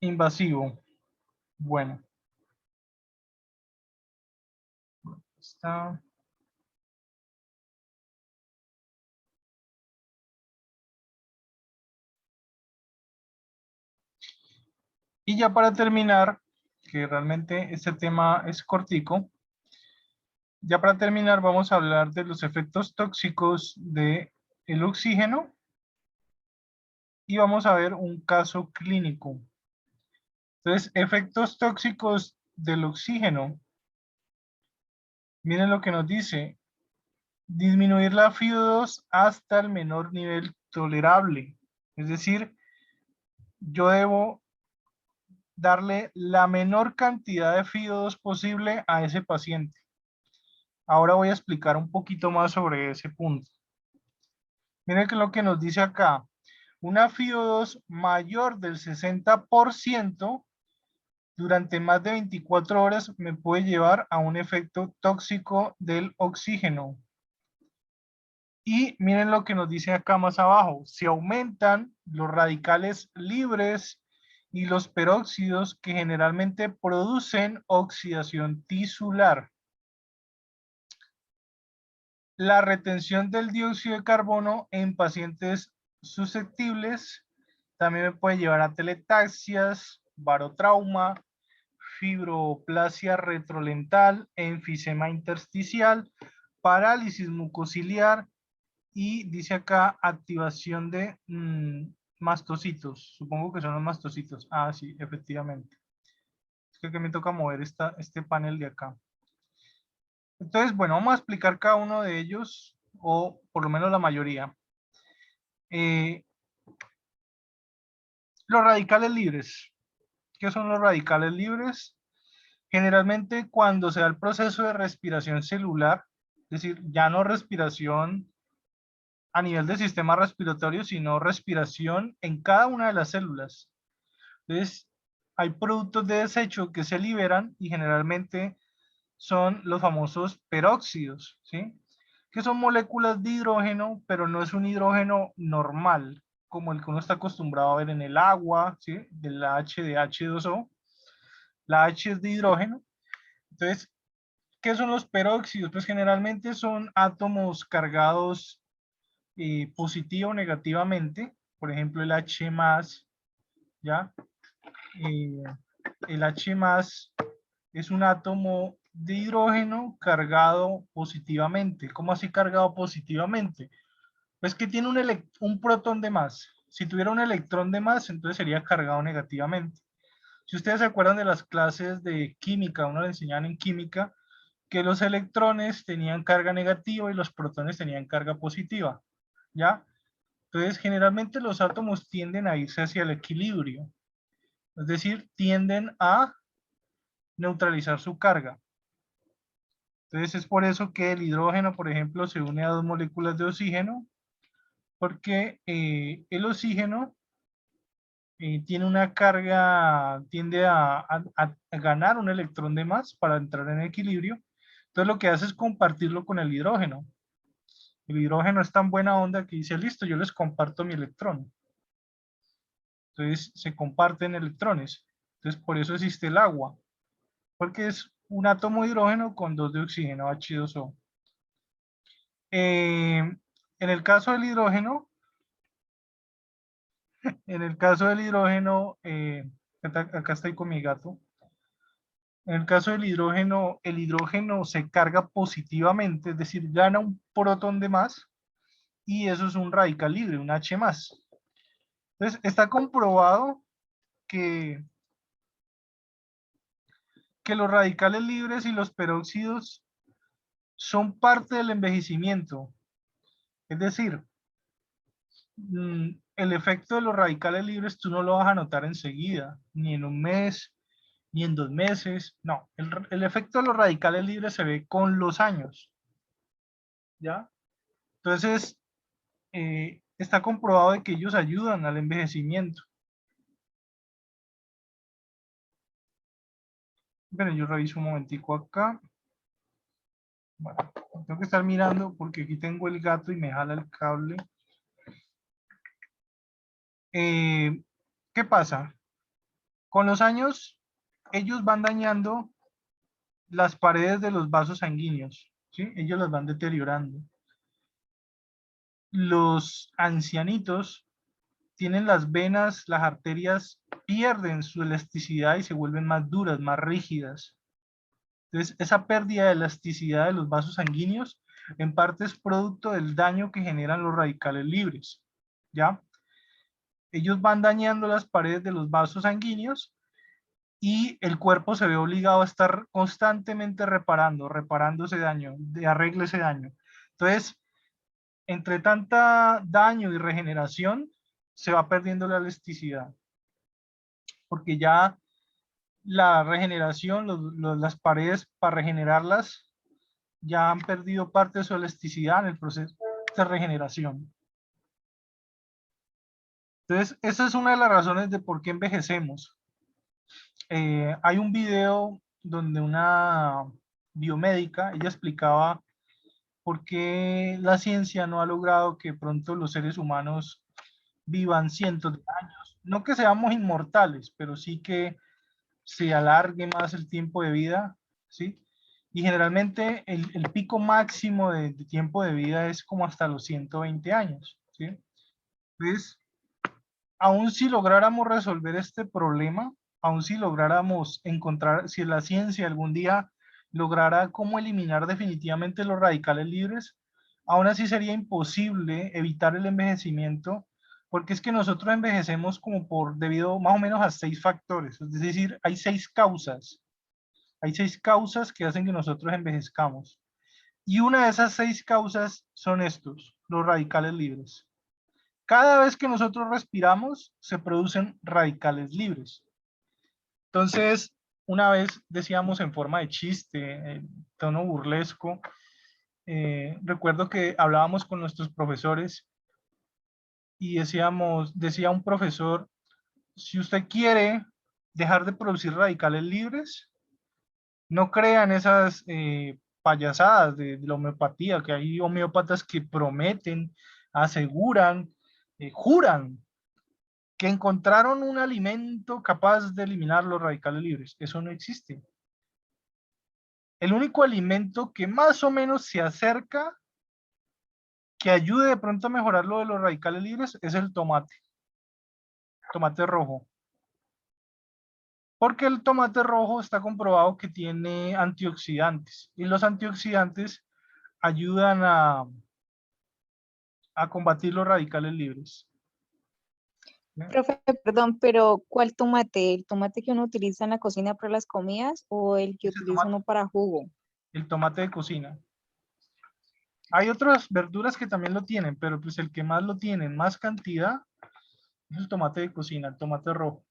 invasivo. Bueno, está. Y ya para terminar, que realmente este tema es cortico, ya para terminar vamos a hablar de los efectos tóxicos del oxígeno y vamos a ver un caso clínico. Entonces, efectos tóxicos del oxígeno. Miren lo que nos dice. Disminuir la FiO2 hasta el menor nivel tolerable. Es decir, yo debo darle la menor cantidad de FiO2 posible a ese paciente. Ahora voy a explicar un poquito más sobre ese punto. Miren que lo que nos dice acá. Una FiO2 mayor del 60% durante más de 24 horas me puede llevar a un efecto tóxico del oxígeno. Y miren lo que nos dice acá más abajo. Se aumentan los radicales libres y los peróxidos que generalmente producen oxidación tisular. La retención del dióxido de carbono en pacientes susceptibles también me puede llevar a teletaxias, barotrauma, fibroplasia retrolental, enfisema intersticial, parálisis mucociliar y dice acá activación de mastocitos. Supongo que son los mastocitos. Ah, sí, efectivamente. Es que me toca mover este panel de acá. Entonces, bueno, vamos a explicar cada uno de ellos, o por lo menos la mayoría. Los radicales libres. ¿Qué son los radicales libres? Generalmente cuando se da el proceso de respiración celular, es decir, ya no respiración a nivel del sistema respiratorio, sino respiración en cada una de las células. Entonces, hay productos de desecho que se liberan y generalmente son los famosos peróxidos, ¿sí? Que son moléculas de hidrógeno, pero no es un hidrógeno normal, como el que uno está acostumbrado a ver en el agua, ¿sí? De la H de H2O. La H es de hidrógeno. Entonces, ¿qué son los peróxidos? Pues generalmente son átomos cargados positivo o negativamente. Por ejemplo, el H más, ¿ya? El H más es un átomo de hidrógeno cargado positivamente. ¿Cómo así cargado positivamente? Pues que tiene un protón de más. Si tuviera un electrón de más, entonces sería cargado negativamente. Si ustedes se acuerdan de las clases de química, uno le enseñaban en química que los electrones tenían carga negativa y los protones tenían carga positiva, ¿ya? Entonces, generalmente los átomos tienden a irse hacia el equilibrio, es decir, tienden a neutralizar su carga. Entonces, es por eso que el hidrógeno, por ejemplo, se une a dos moléculas de oxígeno, porque el oxígeno tiene una carga, tiende a ganar un electrón de más para entrar en equilibrio. Entonces, lo que hace es compartirlo con el hidrógeno. El hidrógeno es tan buena onda que dice, listo, yo les comparto mi electrón. Entonces, se comparten electrones. Entonces, por eso existe el agua, porque es un átomo de hidrógeno con dos de oxígeno, H2O. En el caso del hidrógeno, en el caso del hidrógeno, acá estoy con mi gato. En el caso del hidrógeno, el hidrógeno se carga positivamente, es decir, gana un protón de más, y eso es un radical libre, un H más. Entonces, está comprobado que, que los radicales libres y los peróxidos son parte del envejecimiento. Es decir, el efecto de los radicales libres tú no lo vas a notar enseguida, ni en un mes, ni en 2 meses. No, el efecto de los radicales libres se ve con los años, ¿ya? Entonces, está comprobado de que ellos ayudan al envejecimiento. Bueno, yo reviso un momentico acá. Bueno, tengo que estar mirando porque aquí tengo el gato y me jala el cable. ¿Qué pasa? Con los años, ellos van dañando las paredes de los vasos sanguíneos, ¿sí? Ellos las van deteriorando. Los ancianitos tienen las venas, las arterias pierden su elasticidad y se vuelven más duras, más rígidas. Entonces, esa pérdida de elasticidad de los vasos sanguíneos en parte es producto del daño que generan los radicales libres, ¿ya? Ellos van dañando las paredes de los vasos sanguíneos y el cuerpo se ve obligado a estar constantemente reparando ese daño, de arregle ese daño. Entonces, entre tanta daño y regeneración, se va perdiendo la elasticidad, porque ya la regeneración, las paredes para regenerarlas, ya han perdido parte de su elasticidad en el proceso de regeneración. Entonces, esa es una de las razones de por qué envejecemos. Hay un video donde una biomédica, ella explicaba por qué la ciencia no ha logrado que pronto los seres humanos vivan cientos de años. No que seamos inmortales, pero sí que se alargue más el tiempo de vida, ¿sí? Y generalmente el pico máximo de tiempo de vida es como hasta los 120 años, ¿sí? Entonces, aún si lográramos resolver este problema, aún si lográramos encontrar, si la ciencia algún día lograra cómo eliminar definitivamente los radicales libres, aún así sería imposible evitar el envejecimiento, porque es que nosotros envejecemos como por debido más o menos a 6 factores, es decir, hay seis causas que hacen que nosotros envejezcamos. Y una de esas 6 causas son estos, los radicales libres. Cada vez que nosotros respiramos, se producen radicales libres. Entonces, una vez decíamos en forma de chiste, en tono burlesco, recuerdo que hablábamos con nuestros profesores y decía un profesor, si usted quiere dejar de producir radicales libres, no crean esas payasadas de la homeopatía, que hay homeópatas que prometen, aseguran, juran que encontraron un alimento capaz de eliminar los radicales libres. Eso no existe. El único alimento que más o menos se acerca, que ayude de pronto a mejorar lo de los radicales libres, es el tomate rojo. Porque el tomate rojo está comprobado que tiene antioxidantes y los antioxidantes ayudan a combatir los radicales libres. Profe, perdón, pero ¿cuál tomate? ¿El tomate que uno utiliza en la cocina para las comidas o el que Ese utiliza tomate, uno para jugo? el tomate de cocina. Hay otras verduras que también lo tienen, pero pues el que más lo tiene en más cantidad es el tomate de cocina, el tomate rojo.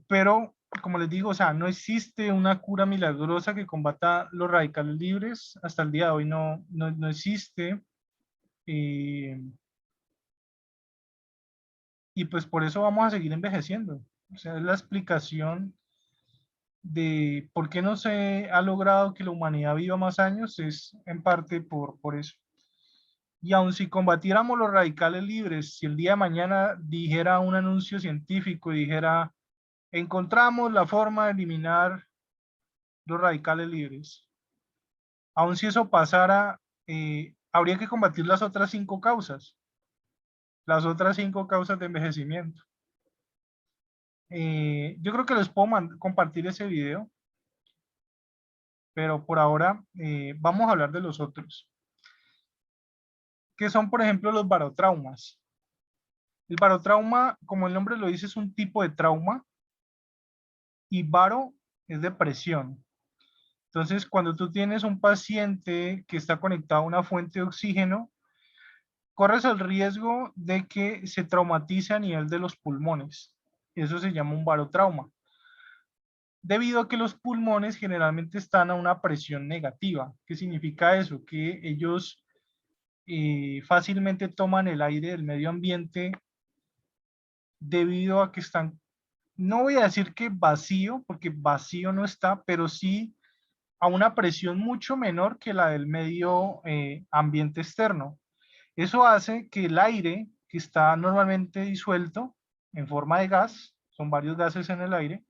Pero, como les digo, o sea, no existe una cura milagrosa que combata los radicales libres. Hasta el día de hoy no existe. Eh, y pues por eso vamos a seguir envejeciendo. O sea, es la explicación de por qué no se ha logrado que la humanidad viva más años, es en parte por eso. Y aun si combatiéramos los radicales libres, si el día de mañana dijera un anuncio científico y dijera, encontramos la forma de eliminar los radicales libres, aun si eso pasara, habría que combatir las otras 5 causas de envejecimiento. Yo creo que les puedo compartir ese video, pero por ahora vamos a hablar de los otros, que son, por ejemplo, los barotraumas. El barotrauma, como el nombre lo dice, es un tipo de trauma y baro es depresión. Entonces, cuando tú tienes un paciente que está conectado a una fuente de oxígeno, corres el riesgo de que se traumatice a nivel de los pulmones. Eso se llama un barotrauma. Debido a que los pulmones generalmente están a una presión negativa. ¿Qué significa eso? Que ellos fácilmente toman el aire del medio ambiente debido a que están, no voy a decir que vacío, porque vacío no está, pero sí a una presión mucho menor que la del medio ambiente externo. Eso hace que el aire que está normalmente disuelto en forma de gas, son varios gases en el aire,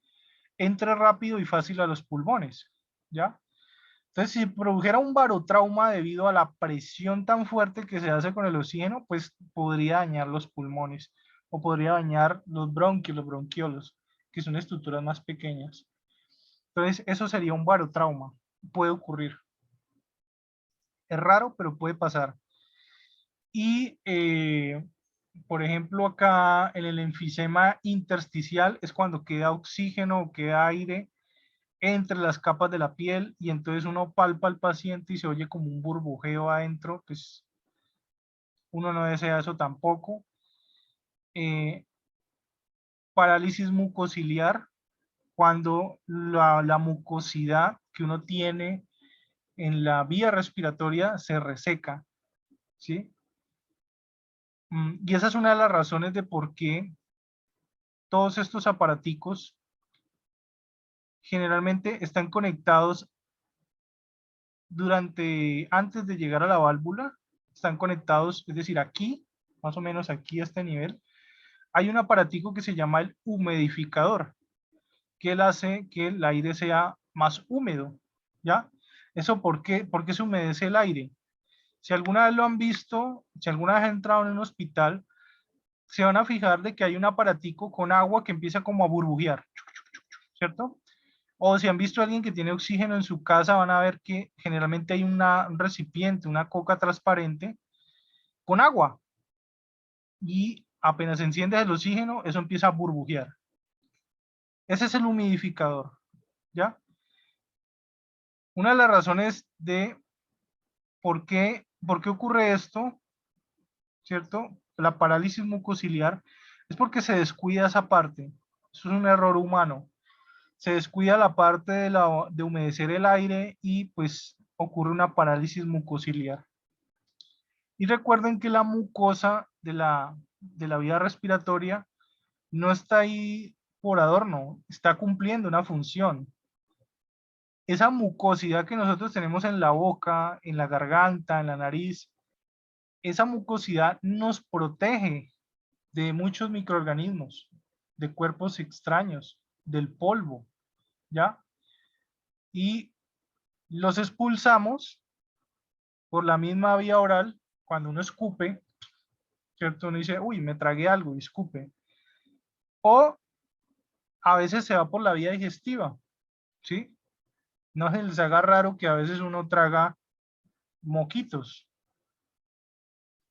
entre rápido y fácil a los pulmones, ¿ya? Entonces, si produjera un barotrauma debido a la presión tan fuerte que se hace con el oxígeno, pues podría dañar los pulmones o podría dañar los bronquios, los bronquiolos, que son estructuras más pequeñas. Entonces, eso sería un barotrauma. Puede ocurrir. Es raro, pero puede pasar. Y, por ejemplo, acá en el enfisema intersticial es cuando queda oxígeno o queda aire entre las capas de la piel y entonces uno palpa al paciente y se oye como un burbujeo adentro, pues uno no desea eso tampoco. Parálisis mucociliar, cuando la mucosidad que uno tiene en la vía respiratoria se reseca, ¿sí? Y esa es una de las razones de por qué todos estos aparaticos generalmente están conectados antes de llegar a la válvula, están conectados, es decir, aquí, más o menos aquí a este nivel, hay un aparatico que se llama el humidificador, que él hace que el aire sea más húmedo, ¿ya? ¿Eso por qué? Porque se humedece el aire. Si alguna vez lo han visto, si alguna vez han entrado en un hospital, se van a fijar de que hay un aparatico con agua que empieza como a burbujear, ¿cierto? O si han visto a alguien que tiene oxígeno en su casa, van a ver que generalmente hay un recipiente, una coca transparente con agua. Y apenas enciendes el oxígeno, eso empieza a burbujear. Ese es el humidificador, ¿ya? Una de las razones de por qué ocurre esto, ¿cierto? La parálisis mucociliar, es porque se descuida esa parte. Eso es un error humano. Se descuida la parte de humedecer el aire y pues ocurre una parálisis mucociliar. Y recuerden que la mucosa de la vía respiratoria no está ahí por adorno, está cumpliendo una función. Esa mucosidad que nosotros tenemos en la boca, en la garganta, en la nariz, esa mucosidad nos protege de muchos microorganismos, de cuerpos extraños, del polvo, ¿ya? Y los expulsamos por la misma vía oral cuando uno escupe, ¿cierto? Uno dice, uy, me tragué algo y escupe. O a veces se va por la vía digestiva, ¿sí? No se les haga raro que a veces uno traga moquitos,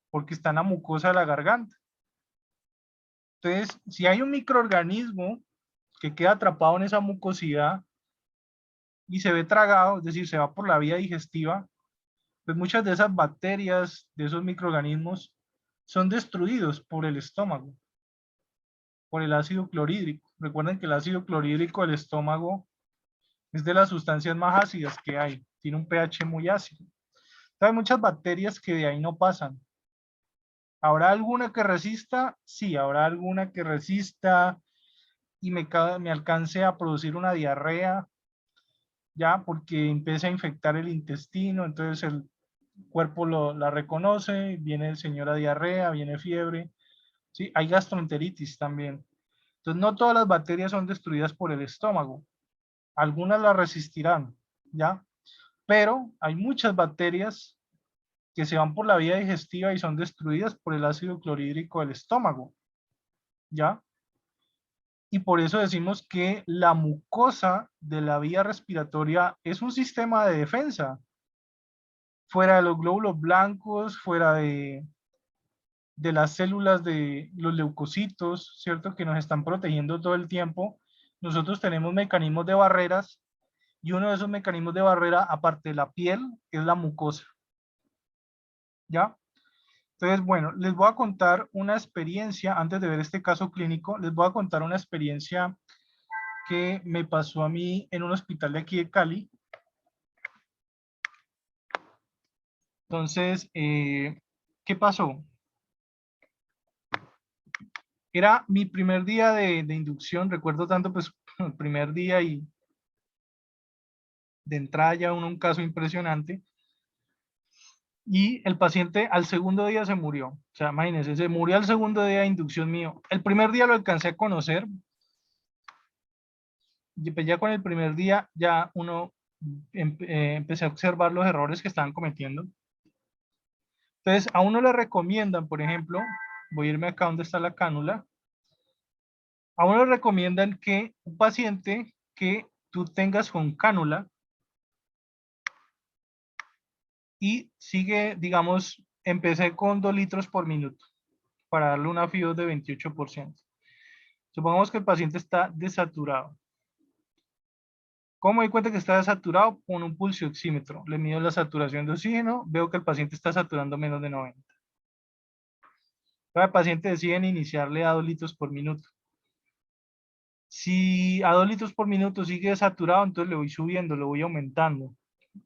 porque está en la mucosa de la garganta. Entonces, si hay un microorganismo que queda atrapado en esa mucosidad y se ve tragado, es decir, se va por la vía digestiva, pues muchas de esas bacterias, de esos microorganismos, son destruidos por el estómago, por el ácido clorhídrico. Recuerden que el ácido clorhídrico del estómago es de las sustancias más ácidas que hay, tiene un pH muy ácido. Entonces, hay muchas bacterias que de ahí no pasan. ¿Habrá alguna que resista? Sí, habrá alguna que resista y me alcance a producir una diarrea, ya, porque empieza a infectar el intestino, entonces el cuerpo la reconoce, viene el señor a diarrea, viene fiebre, ¿sí? Hay gastroenteritis también. Entonces, no todas las bacterias son destruidas por el estómago. Algunas las resistirán, ¿ya? Pero hay muchas bacterias que se van por la vía digestiva y son destruidas por el ácido clorhídrico del estómago, ¿ya? Y por eso decimos que la mucosa de la vía respiratoria es un sistema de defensa. Fuera de los glóbulos blancos, fuera de las células de los leucocitos, ¿cierto? Que nos están protegiendo todo el tiempo. Nosotros tenemos mecanismos de barreras y uno de esos mecanismos de barrera, aparte de la piel, es la mucosa, ¿ya? Entonces, bueno, les voy a contar una experiencia, antes de ver este caso clínico, les voy a contar una experiencia que me pasó a mí en un hospital de aquí de Cali. Entonces, ¿qué pasó? Era mi primer día de inducción, recuerdo tanto pues el primer día y de entrada ya un caso impresionante. y el paciente al segundo día se murió. O sea, imagínense, se murió al segundo día de inducción mío. El primer día lo alcancé a conocer, y pues ya con el primer día ya uno empecé a observar los errores que estaban cometiendo. Entonces, a uno le recomiendan, por ejemplo, voy a irme acá donde está la cánula, a uno le recomiendan que un paciente que tú tengas con cánula y sigue, digamos, empecé con 2 litros por minuto para darle una FIO de 28%. Supongamos que el paciente está desaturado. ¿Cómo me doy cuenta que está desaturado? Con un pulso oxímetro. Le mido la saturación de oxígeno, veo que el paciente está saturando menos de 90. El paciente decide iniciarle a 2 litros por minuto. Si a 2 litros por minuto sigue saturado, entonces le voy subiendo, le voy aumentando.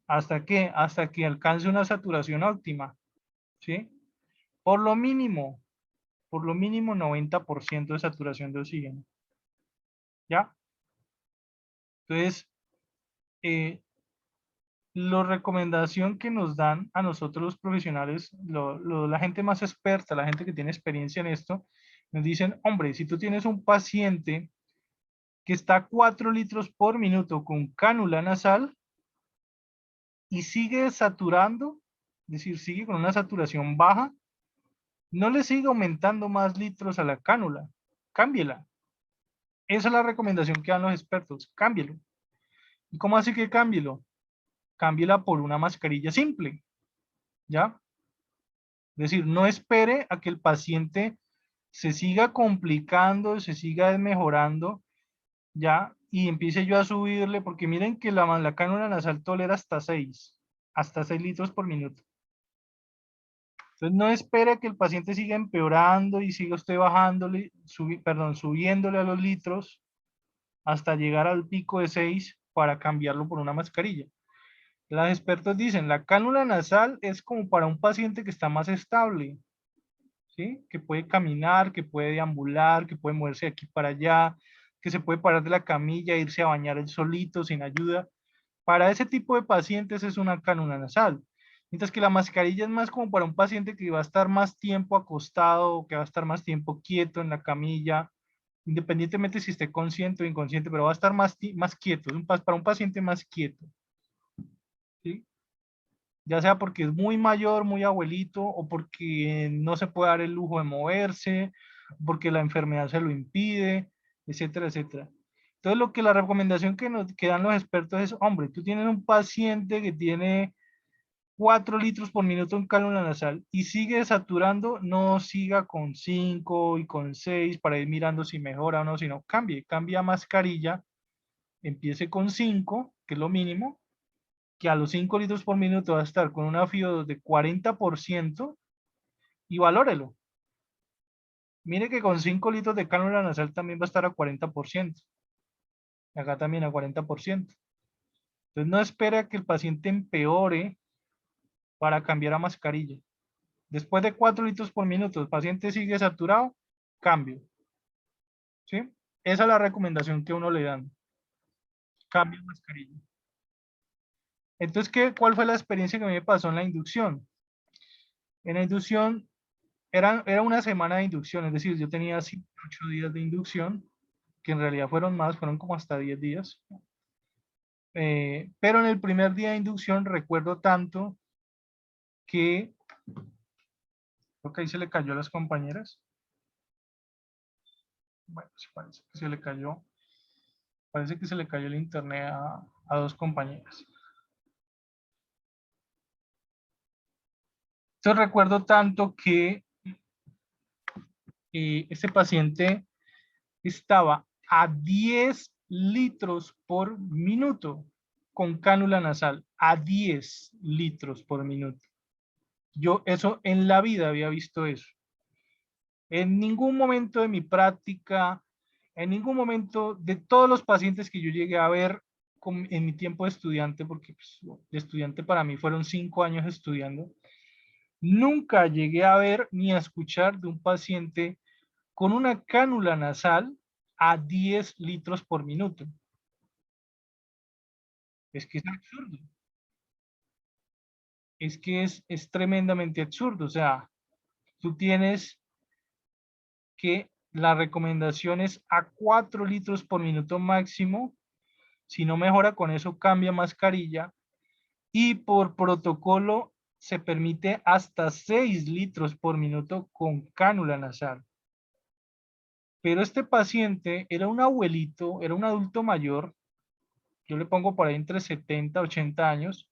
¿Hasta qué? Hasta que alcance una saturación óptima. ¿Sí? Por lo mínimo 90% de saturación de oxígeno. ¿Ya? Entonces, la recomendación que nos dan a nosotros los profesionales, la gente más experta, la gente que tiene experiencia en esto, nos dicen, hombre, si tú tienes un paciente que está a 4 litros por minuto con cánula nasal y sigue saturando, es decir, sigue con una saturación baja, no le siga aumentando más litros a la cánula, cámbiela. Esa es la recomendación que dan los expertos, cámbielo. ¿Y cómo así que cámbielo? Cámbiela por una mascarilla simple, ¿ya? Es decir, no espere a que el paciente se siga complicando, se siga desmejorando, ¿ya? Y empiece yo a subirle, porque miren que la cánula nasal tolera hasta 6 litros por minuto. Entonces no espere a que el paciente siga empeorando y siga usted bajándole, subiéndole a los litros hasta llegar al pico de 6 para cambiarlo por una mascarilla. Los expertos dicen, la cánula nasal es como para un paciente que está más estable, ¿sí? Que puede caminar, que puede deambular, que puede moverse de aquí para allá, que se puede parar de la camilla, e irse a bañar él solito, sin ayuda. Para ese tipo de pacientes es una cánula nasal. Mientras que la mascarilla es más como para un paciente que va a estar más tiempo acostado, que va a estar más tiempo quieto en la camilla, independientemente si esté consciente o inconsciente, pero va a estar más quieto, para un paciente más quieto, ¿sí? Ya sea porque es muy mayor, muy abuelito, o porque no se puede dar el lujo de moverse, porque la enfermedad se lo impide, etcétera, etcétera. Entonces, la recomendación que dan los expertos es, hombre, tú tienes un paciente que tiene 4 litros por minuto en cánula nasal y sigue saturando, no siga con 5 y con 6 para ir mirando si mejora o no, sino cambia mascarilla, empiece con 5, que es lo mínimo, que a los 5 litros por minuto va a estar con una FIO de 40% y valórelo. Mire que con 5 litros de cánula nasal también va a estar a 40%. Acá también a 40%. Entonces no espere a que el paciente empeore para cambiar a mascarilla. Después de 4 litros por minuto, el paciente sigue saturado, cambio. ¿Sí? Esa es la recomendación que uno le dan. Cambio de mascarilla. Entonces, ¿cuál fue la experiencia que me pasó en la inducción? En la inducción era una semana de inducción, es decir, yo tenía 8 días de inducción, que en realidad fueron más, fueron como hasta 10 días. Pero en el primer día de inducción recuerdo tanto que, creo que ahí se le cayó a las compañeras. Bueno, sí parece que se le cayó, parece que se le cayó el internet a dos compañeras. Entonces recuerdo tanto que este paciente estaba a 10 litros por minuto con cánula nasal, a 10 litros por minuto. Yo eso en la vida había visto eso. En ningún momento de mi práctica, en ningún momento de todos los pacientes que yo llegué a ver en mi tiempo de estudiante, porque pues, de estudiante para mí fueron 5 años estudiando, nunca llegué a ver ni a escuchar de un paciente con una cánula nasal a 10 litros por minuto. Es que es absurdo. es que es tremendamente absurdo. O sea, tú tienes que la recomendación es a 4 litros por minuto máximo. Si no mejora con eso, cambia mascarilla. Y por protocolo se permite hasta 6 litros por minuto con cánula nasal. Pero este paciente era un abuelito, era un adulto mayor, yo le pongo por ahí entre 70 y 80 años,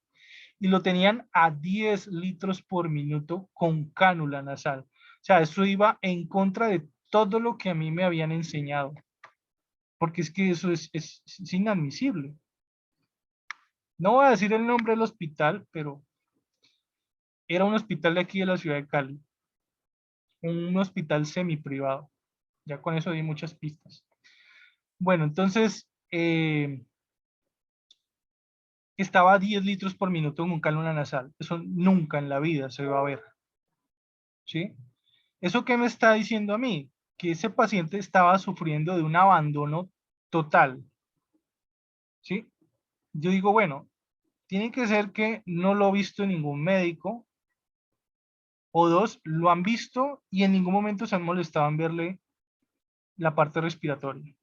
y lo tenían a 10 litros por minuto con cánula nasal. O sea, eso iba en contra de todo lo que a mí me habían enseñado, porque es que eso es inadmisible. No voy a decir el nombre del hospital, pero era un hospital de aquí de la ciudad de Cali, un hospital semiprivado. Ya con eso di muchas pistas. Bueno, entonces estaba a 10 litros por minuto con cálula nasal. Eso nunca en la vida se va a ver. ¿Sí? ¿Eso qué me está diciendo a mí? Que ese paciente estaba sufriendo de un abandono total. ¿Sí? Yo digo, bueno, tiene que ser que no lo ha visto ningún médico, o dos, lo han visto y en ningún momento se han molestado en verle la parte respiratoria.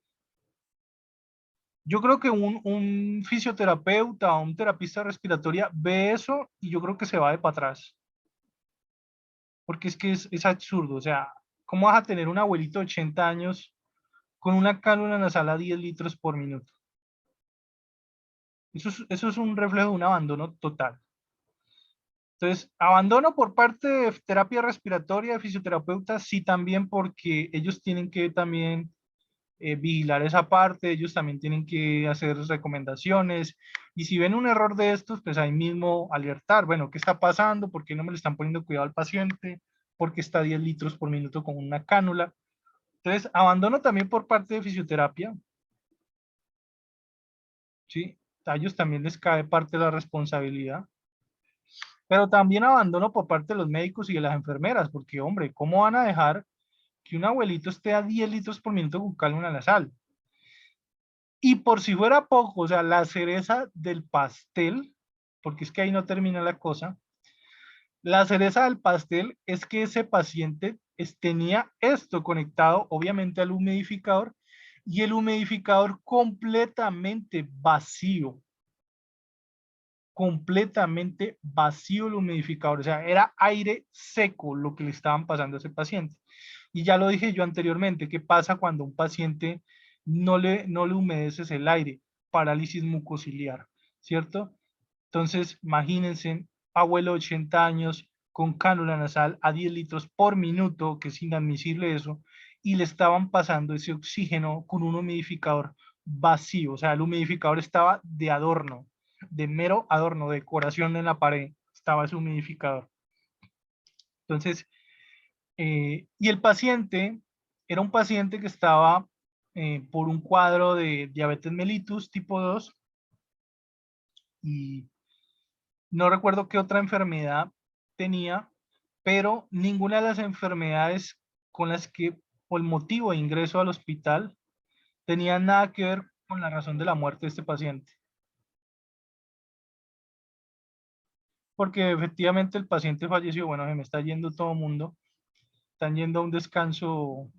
Yo creo que un fisioterapeuta o un terapista respiratoria ve eso y yo creo que se va de para atrás. Porque es que es absurdo. O sea, ¿cómo vas a tener un abuelito de 80 años con una cánula nasal a 10 litros por minuto? Eso es un reflejo de un abandono total. Entonces, abandono por parte de terapia respiratoria, de fisioterapeutas, sí también porque ellos tienen que también vigilar esa parte, ellos también tienen que hacer recomendaciones y si ven un error de estos, pues ahí mismo alertar, bueno, ¿qué está pasando? ¿Por qué no me le están poniendo cuidado al paciente? ¿Por qué está a 10 litros por minuto con una cánula? Entonces, abandono también por parte de fisioterapia, ¿sí? A ellos también les cae parte de la responsabilidad, pero también abandono por parte de los médicos y de las enfermeras, porque hombre, ¿cómo van a dejar que un abuelito esté a 10 litros por minuto con cálula nasal? Y por si fuera poco, o sea, la cereza del pastel, porque es que ahí no termina la cosa, la cereza del pastel es que ese paciente tenía esto conectado, obviamente, al humidificador, y el humidificador completamente vacío el humidificador, o sea, era aire seco lo que le estaban pasando a ese paciente. Y ya lo dije yo anteriormente, ¿qué pasa cuando un paciente no le humedeces el aire? Parálisis mucociliar, ¿cierto? Entonces, imagínense, abuelo de 80 años con cánula nasal a 10 litros por minuto, que es inadmisible eso, y le estaban pasando ese oxígeno con un humidificador vacío, o sea, el humidificador estaba de adorno, de mero adorno, decoración en la pared, estaba ese humidificador. Entonces, y el paciente era un paciente que estaba por un cuadro de diabetes mellitus tipo 2 y no recuerdo qué otra enfermedad tenía, pero ninguna de las enfermedades con las que, o el motivo de ingreso al hospital, tenía nada que ver con la razón de la muerte de este paciente. Porque efectivamente el paciente falleció, bueno, se me está yendo todo el mundo, están yendo a un descanso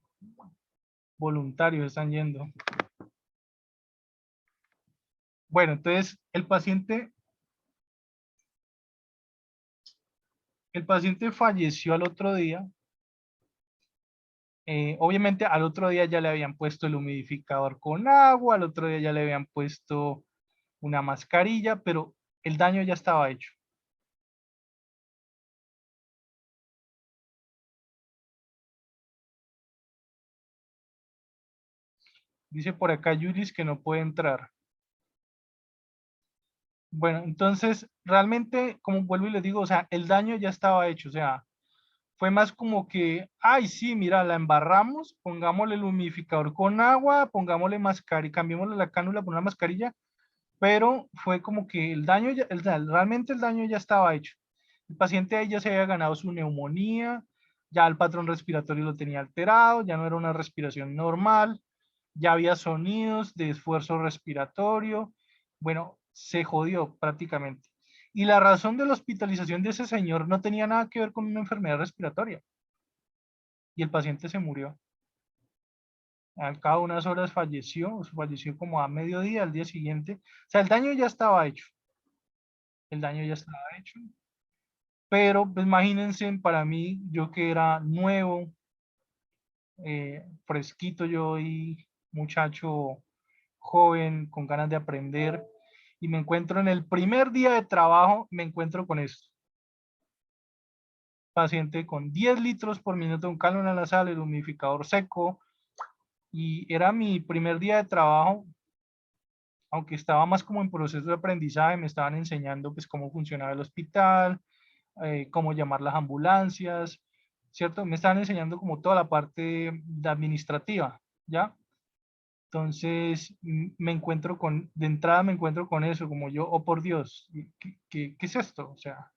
voluntario, están yendo. Bueno, entonces el paciente falleció al otro día. Obviamente al otro día ya le habían puesto el humidificador con agua, al otro día ya le habían puesto una mascarilla, pero el daño ya estaba hecho. Dice por acá Yulis que no puede entrar. Bueno, entonces realmente, como vuelvo y les digo, o sea, el daño ya estaba hecho, o sea, fue más como que, ay, sí, mira, la embarramos, pongámosle el humidificador con agua, pongámosle mascarilla, cambiémosle la cánula por una mascarilla, pero fue como que el daño, realmente el daño ya estaba hecho. El paciente ahí ya se había ganado su neumonía, ya el patrón respiratorio lo tenía alterado, ya no era una respiración normal, ya había sonidos de esfuerzo respiratorio, bueno, se jodió prácticamente. Y la razón de la hospitalización de ese señor no tenía nada que ver con una enfermedad respiratoria. Y el paciente se murió. Al cabo de unas horas falleció como a mediodía, al día siguiente. O sea, el daño ya estaba hecho. El daño ya estaba hecho. Pero pues, imagínense, para mí, yo que era nuevo, fresquito yo y muchacho joven, con ganas de aprender, y me encuentro en el primer día de trabajo, me encuentro con esto. Paciente con 10 litros por minuto, un canon nasal, el humidificador seco, y era mi primer día de trabajo, aunque estaba más como en proceso de aprendizaje, me estaban enseñando pues cómo funcionaba el hospital, cómo llamar las ambulancias, ¿cierto? Me estaban enseñando como toda la parte de administrativa, ¿ya? Entonces me encuentro de entrada me encuentro con eso, como yo, oh por Dios, ¿qué es esto? O sea,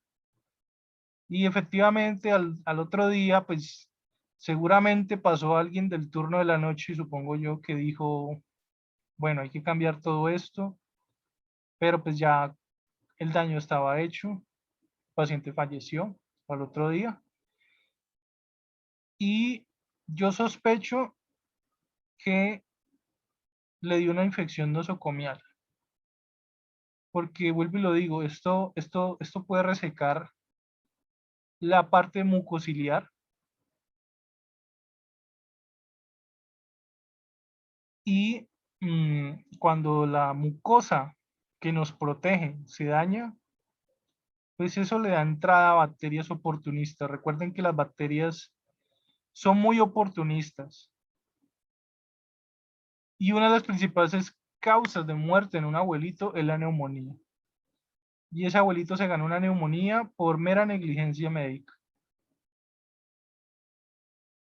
y efectivamente al otro día, pues seguramente pasó alguien del turno de la noche, supongo yo, que dijo, bueno, hay que cambiar todo esto, pero pues ya el daño estaba hecho, el paciente falleció al otro día, y yo sospecho que le dio una infección nosocomial, porque vuelvo y lo digo, esto puede resecar la parte mucociliar y cuando la mucosa que nos protege se daña, pues eso le da entrada a bacterias oportunistas. Recuerden que las bacterias son muy oportunistas y una de las principales causas de muerte en un abuelito es la neumonía. Y ese abuelito se ganó una neumonía por mera negligencia médica.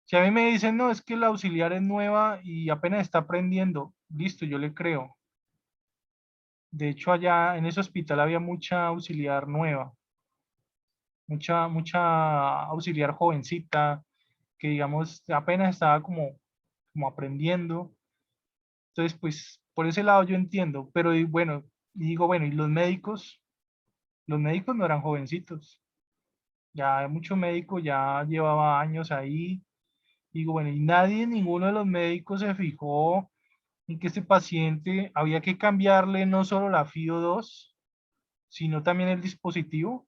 Si a mí me dicen, no, es que la auxiliar es nueva y apenas está aprendiendo, listo, yo le creo. De hecho, allá en ese hospital había mucha auxiliar nueva, mucha auxiliar jovencita, que digamos apenas estaba como aprendiendo. Entonces, pues por ese lado yo entiendo, pero y bueno, y digo, bueno, ¿y los médicos no eran jovencitos, ya mucho médico ya llevaba años ahí. Digo, bueno, y nadie, ninguno de los médicos se fijó en que este paciente había que cambiarle no solo la FIO2, sino también el dispositivo,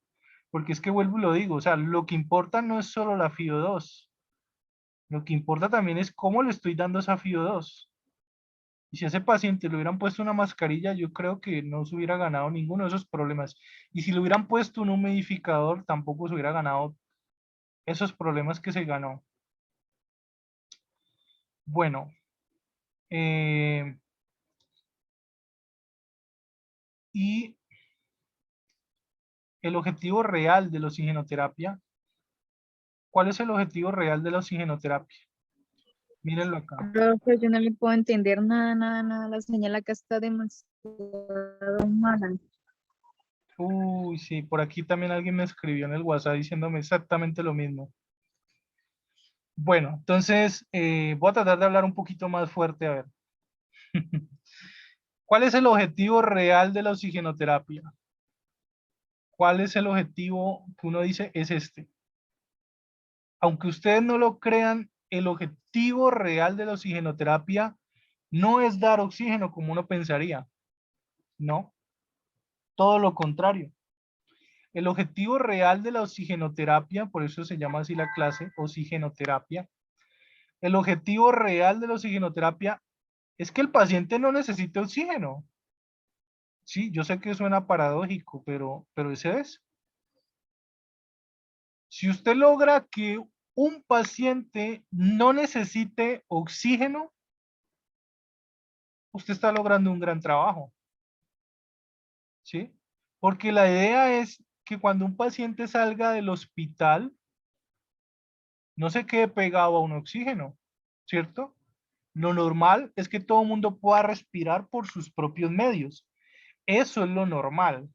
porque es que vuelvo y lo digo, o sea, lo que importa no es solo la FIO2, lo que importa también es cómo le estoy dando esa FIO2. Y si a ese paciente le hubieran puesto una mascarilla, yo creo que no se hubiera ganado ninguno de esos problemas. Y si le hubieran puesto un humidificador, tampoco se hubiera ganado esos problemas que se ganó. Bueno, eh, y el objetivo real de la oxigenoterapia. ¿Cuál es el objetivo real de la oxigenoterapia? Mírenlo acá. Profe, yo no le puedo entender nada, nada, nada. La señal acá está demasiado mala. Uy, sí, por aquí también alguien me escribió en el WhatsApp diciéndome exactamente lo mismo. Bueno, entonces voy a tratar de hablar un poquito más fuerte, a ver. ¿Cuál es el objetivo real de la oxigenoterapia? ¿Cuál es el objetivo que uno dice es este? Aunque ustedes no lo crean, el objetivo real de la oxigenoterapia no es dar oxígeno como uno pensaría, no, todo lo contrario. El objetivo real de la oxigenoterapia, por eso se llama así la clase, oxigenoterapia. El objetivo real de la oxigenoterapia es que el paciente no necesite oxígeno. Sí, yo sé que suena paradójico, pero ese es. Si usted logra que un paciente no necesite oxígeno, usted está logrando un gran trabajo. ¿Sí? Porque la idea es que cuando un paciente salga del hospital, no se quede pegado a un oxígeno, ¿cierto? Lo normal es que todo el mundo pueda respirar por sus propios medios. Eso es lo normal,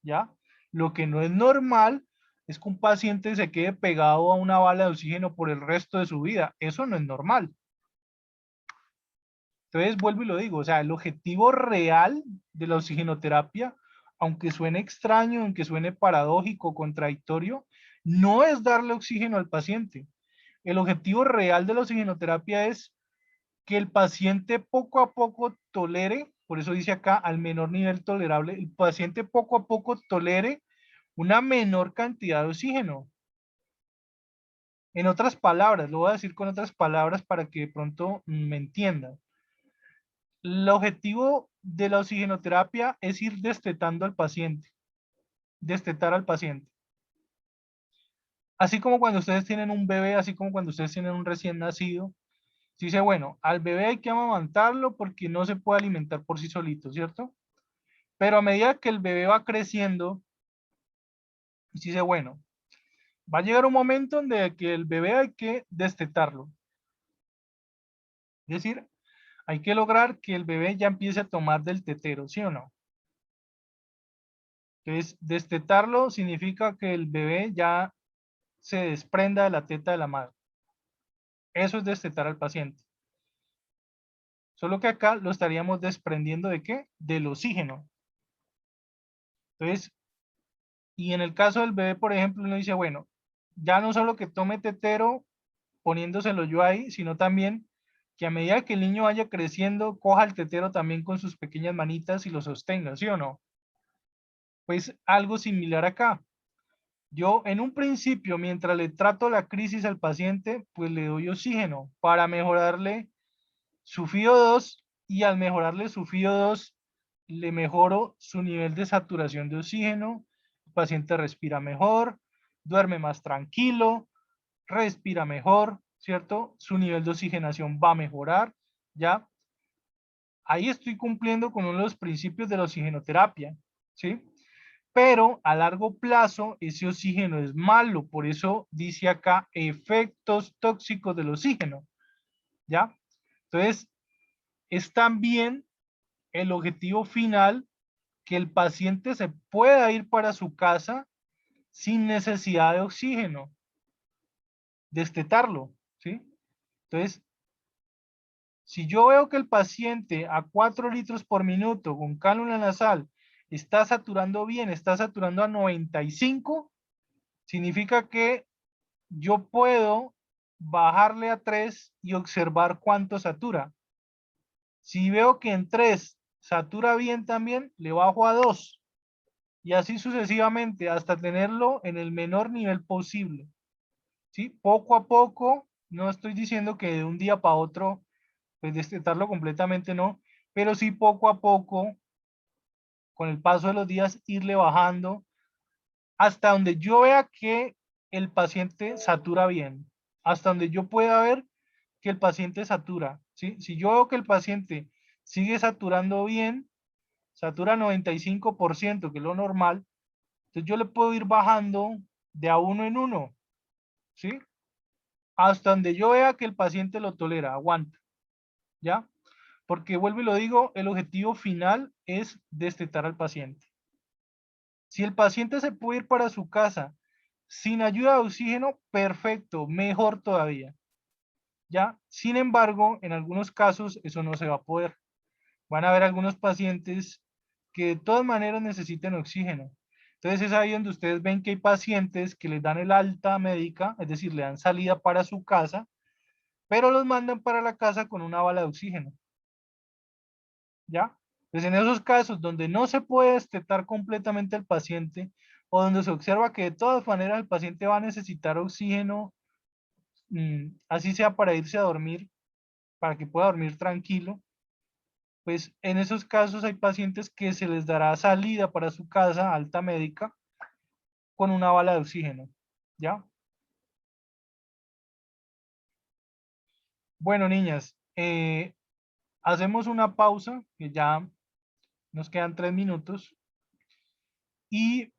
¿ya? Lo que no es normal es que un paciente se quede pegado a una bala de oxígeno por el resto de su vida. Eso no es normal. Entonces, vuelvo y lo digo, o sea, el objetivo real de la oxigenoterapia, aunque suene extraño, aunque suene paradójico, contradictorio, no es darle oxígeno al paciente. El objetivo real de la oxigenoterapia es que el paciente poco a poco tolere, por eso dice acá al menor nivel tolerable, el paciente poco a poco tolere una menor cantidad de oxígeno. En otras palabras, lo voy a decir con otras palabras para que de pronto me entiendan. El objetivo de la oxigenoterapia es ir destetando al paciente, destetar al paciente. Así como cuando ustedes tienen un bebé, así como cuando ustedes tienen un recién nacido, se dice, bueno, al bebé hay que amamantarlo porque no se puede alimentar por sí solito, ¿cierto? Pero a medida que el bebé va creciendo, se dice, bueno, va a llegar un momento donde que el bebé hay que destetarlo. Es decir, hay que lograr que el bebé ya empiece a tomar del tetero, ¿sí o no? Entonces, destetarlo significa que el bebé ya se desprenda de la teta de la madre. Eso es destetar al paciente. Solo que acá lo estaríamos desprendiendo ¿de qué? Del oxígeno. Entonces, y en el caso del bebé, por ejemplo, uno dice, bueno, ya no solo que tome tetero poniéndoselo yo ahí, sino también que a medida que el niño vaya creciendo, coja el tetero también con sus pequeñas manitas y lo sostenga, ¿sí o no? Pues algo similar acá. Yo en un principio, mientras le trato la crisis al paciente, pues le doy oxígeno para mejorarle su FiO2 y al mejorarle su FiO2 le mejoro su nivel de saturación de oxígeno, el paciente respira mejor, duerme más tranquilo, respira mejor, ¿cierto? Su nivel de oxigenación va a mejorar, ¿ya? Ahí estoy cumpliendo con uno de los principios de la oxigenoterapia, ¿sí? Pero a largo plazo ese oxígeno es malo, por eso dice acá efectos tóxicos del oxígeno, ¿ya? Entonces, es también el objetivo final que el paciente se pueda ir para su casa sin necesidad de oxígeno, destetarlo, ¿sí? Entonces, si yo veo que el paciente a 4 litros por minuto con cánula nasal está saturando bien, está saturando a 95, significa que yo puedo bajarle a 3 y observar cuánto satura. Si veo que en 3 satura bien también, le bajo a 2 y así sucesivamente hasta tenerlo en el menor nivel posible. ¿Sí? Poco a poco, no estoy diciendo que de un día para otro, pues destetarlo completamente no, pero sí poco a poco, con el paso de los días, irle bajando hasta donde yo vea que el paciente satura bien, hasta donde yo pueda ver que el paciente satura, ¿sí? Si yo veo que el paciente sigue saturando bien, satura 95%, que es lo normal, entonces yo le puedo ir bajando de a uno en uno, ¿sí? Hasta donde yo vea que el paciente lo tolera, aguanta, ¿ya? Porque vuelvo y lo digo, el objetivo final es destetar al paciente. Si el paciente se puede ir para su casa sin ayuda de oxígeno, perfecto, mejor todavía. ¿Ya? Sin embargo, en algunos casos eso no se va a poder. Van a haber algunos pacientes que de todas maneras necesitan oxígeno. Entonces es ahí donde ustedes ven que hay pacientes que les dan el alta médica, es decir, le dan salida para su casa, pero los mandan para la casa con una bala de oxígeno. ¿Ya? Pues en esos casos donde no se puede destetar completamente el paciente o donde se observa que de todas maneras el paciente va a necesitar oxígeno, así sea para irse a dormir, para que pueda dormir tranquilo, pues en esos casos hay pacientes que se les dará salida para su casa, alta médica, con una bala de oxígeno. ¿Ya? Bueno, niñas, hacemos una pausa, que ya nos quedan 3 minutos, y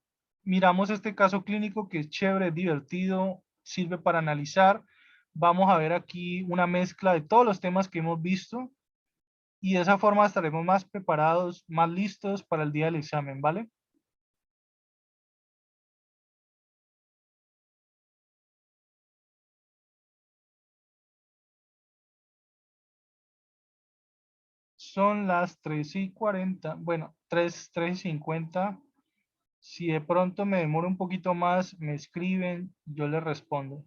miramos este caso clínico que es chévere, divertido, sirve para analizar. Vamos a ver aquí una mezcla de todos los temas que hemos visto y de esa forma estaremos más preparados, más listos para el día del examen, ¿vale? Son las 3:40, bueno, 3:50. Si de pronto me demoro un poquito más, me escriben, yo les respondo.